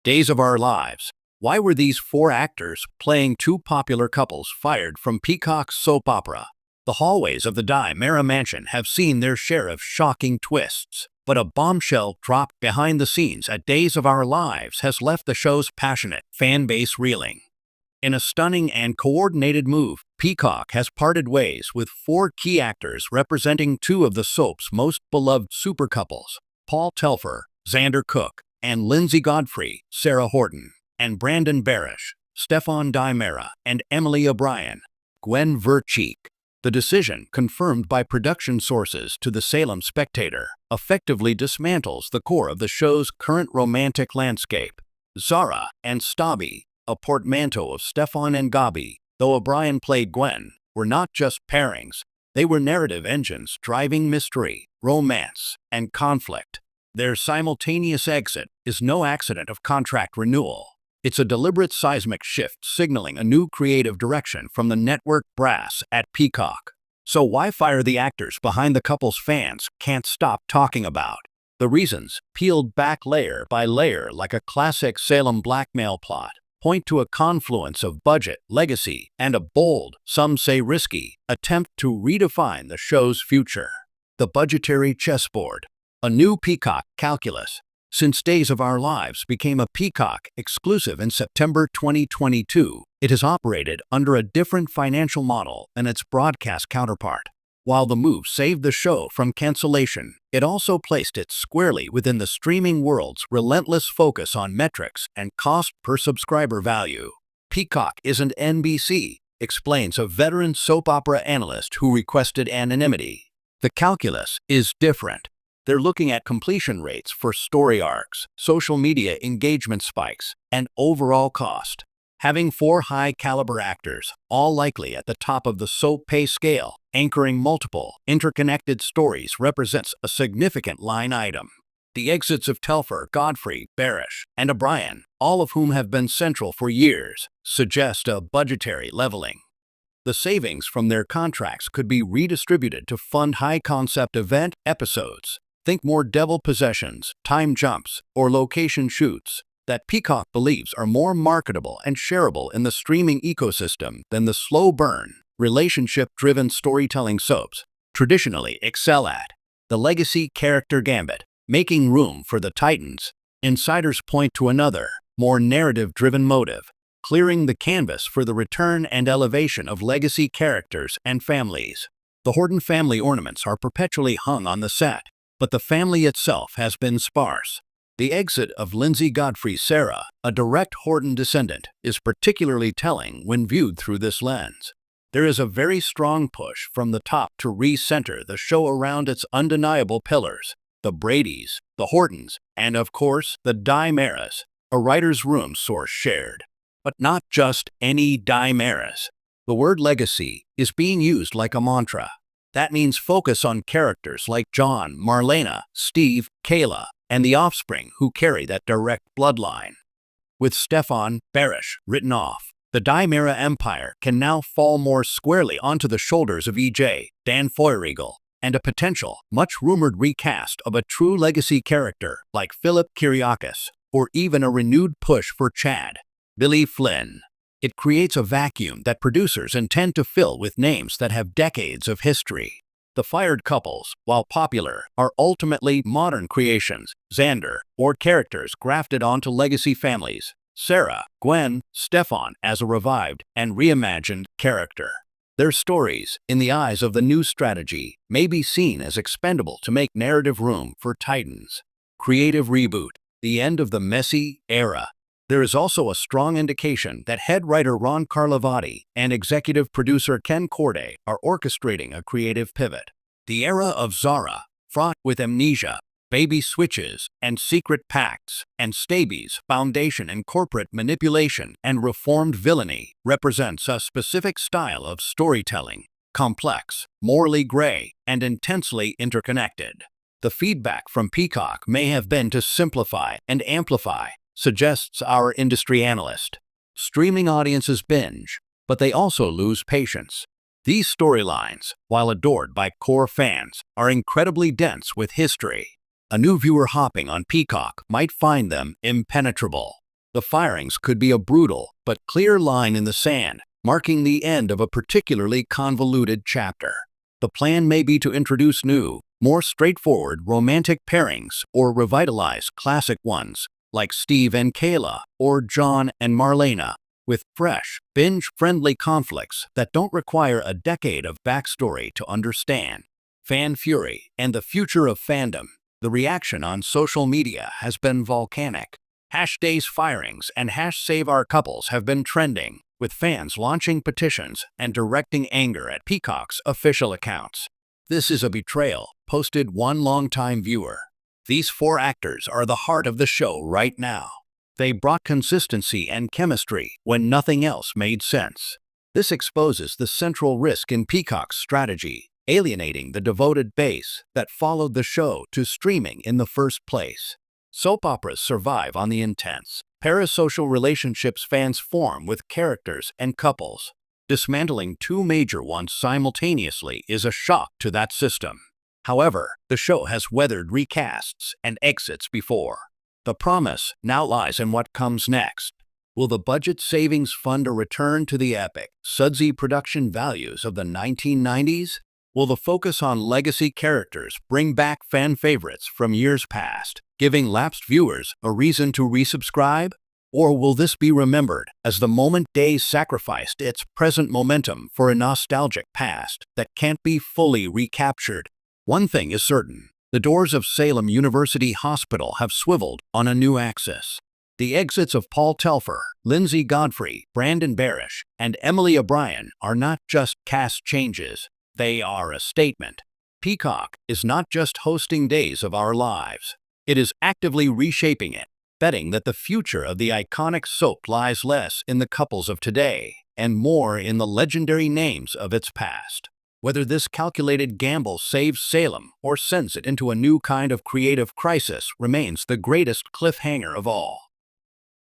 Days of Our Lives. Why were these four actors playing two popular couples fired from Peacock's soap opera? The hallways of the Di-Mera mansion have seen their share of shocking twists, but a bombshell dropped behind the scenes at Days of Our Lives has left the show's passionate fan base reeling. In a stunning and coordinated move, Peacock has parted ways with four key actors representing two of the soap's most beloved super couples, Paul Telfer, Xander Cook, and Lindsay Godfrey, Sarah Horton, and Brandon Barish, Stefan Di-Mera, and Emily O'Brien, Gwen Vercheek. The decision, confirmed by production sources to the Salem Spectator, effectively dismantles the core of the show's current romantic landscape. Zara and Stabi, a portmanteau of Stefan and Gabi, though O'Brien played Gwen, were not just pairings. They were narrative engines driving mystery, romance, and conflict. Their simultaneous exit is no accident of contract renewal. It's a deliberate seismic shift signaling a new creative direction from the network brass at Peacock. So why fire the actors behind the couple's fans can't stop talking about? The reasons, peeled back layer by layer like a classic Salem blackmail plot, point to a confluence of budget, legacy, and a bold, some say risky, attempt to redefine the show's future. The budgetary chessboard. A new Peacock calculus. Since Days of Our Lives became a Peacock exclusive in September 2022, it has operated under a different financial model than its broadcast counterpart. While the move saved the show from cancellation, it also placed it squarely within the streaming world's relentless focus on metrics and cost per subscriber value. Peacock isn't NBC, explains a veteran soap opera analyst who requested anonymity. The calculus is different. They're looking at completion rates for story arcs, social media engagement spikes, and overall cost. Having four high-caliber actors, all likely at the top of the soap pay scale, anchoring multiple, interconnected stories represents a significant line item. The exits of Telfer, Godfrey, Barish, and O'Brien, all of whom have been central for years, suggest a budgetary leveling. The savings from their contracts could be redistributed to fund high-concept event episodes. Think more devil possessions, time jumps, or location shoots that Peacock believes are more marketable and shareable in the streaming ecosystem than the slow-burn, relationship-driven storytelling soaps traditionally excel at. The legacy character gambit, making room for the Titans. Insiders point to another, more narrative-driven motive, clearing the canvas for the return and elevation of legacy characters and families. The Horton family ornaments are perpetually hung on the set, but the family itself has been sparse. The exit of Lindsay Godfrey Sarah, a direct Horton descendant, is particularly telling when viewed through this lens. There is a very strong push from the top to re-center the show around its undeniable pillars, the Bradys, the Hortons, and of course, the Di-Meras, a writer's room source shared. But not just any Di-Meras. The word legacy is being used like a mantra. That means focus on characters like John, Marlena, Steve, Kayla, and the offspring who carry that direct bloodline. With Stefan Barish written off, the Di-Mera empire can now fall more squarely onto the shoulders of EJ, Dan Feuerriegel, and a potential, much-rumored recast of a true legacy character like Philip Kyriakis, or even a renewed push for Chad, Billy Flynn. It creates a vacuum that producers intend to fill with names that have decades of history. The fired couples, while popular, are ultimately modern creations, Xander, or characters grafted onto legacy families, Sarah, Gwen, Stefan as a revived and reimagined character. Their stories, in the eyes of the new strategy, may be seen as expendable to make narrative room for Titans. Creative reboot, the end of the messy era. There is also a strong indication that head writer Ron Carlivati and executive producer Ken Corday are orchestrating a creative pivot. The era of Zara, fraught with amnesia, baby switches, and secret pacts, and Stabi's foundation in corporate manipulation and reformed villainy, represents a specific style of storytelling, complex, morally gray, and intensely interconnected. The feedback from Peacock may have been to simplify and amplify, suggests our industry analyst. Streaming audiences binge, but they also lose patience. These storylines, while adored by core fans, are incredibly dense with history. A new viewer hopping on Peacock might find them impenetrable. The firings could be a brutal but clear line in the sand, marking the end of a particularly convoluted chapter. The plan may be to introduce new, more straightforward romantic pairings or revitalize classic ones, like Steve and Kayla or John and Marlena, with fresh, binge-friendly conflicts that don't require a decade of backstory to understand. Fan fury and the future of fandom. The reaction on social media has been volcanic. #days firings and #SaveOurCouples have been trending, with fans launching petitions and directing anger at Peacock's official accounts. "This is a betrayal," posted one longtime viewer. "These four actors are the heart of the show right now. They brought consistency and chemistry when nothing else made sense." This exposes the central risk in Peacock's strategy, alienating the devoted base that followed the show to streaming in the first place. Soap operas survive on the intense, parasocial relationships fans form with characters and couples. Dismantling two major ones simultaneously is a shock to that system. However, the show has weathered recasts and exits before. The promise now lies in what comes next. Will the budget savings fund a return to the epic, sudsy production values of the 1990s? Will the focus on legacy characters bring back fan favorites from years past, giving lapsed viewers a reason to resubscribe? Or will this be remembered as the moment days sacrificed its present momentum for a nostalgic past that can't be fully recaptured? One thing is certain: the doors of Salem University Hospital have swiveled on a new axis. The exits of Paul Telfer, Lindsay Godfrey, Brandon Barish, and Emily O'Brien are not just cast changes. They are a statement. Peacock is not just hosting Days of Our Lives. It is actively reshaping it, betting that the future of the iconic soap lies less in the couples of today and more in the legendary names of its past. Whether this calculated gamble saves Salem or sends it into a new kind of creative crisis remains the greatest cliffhanger of all.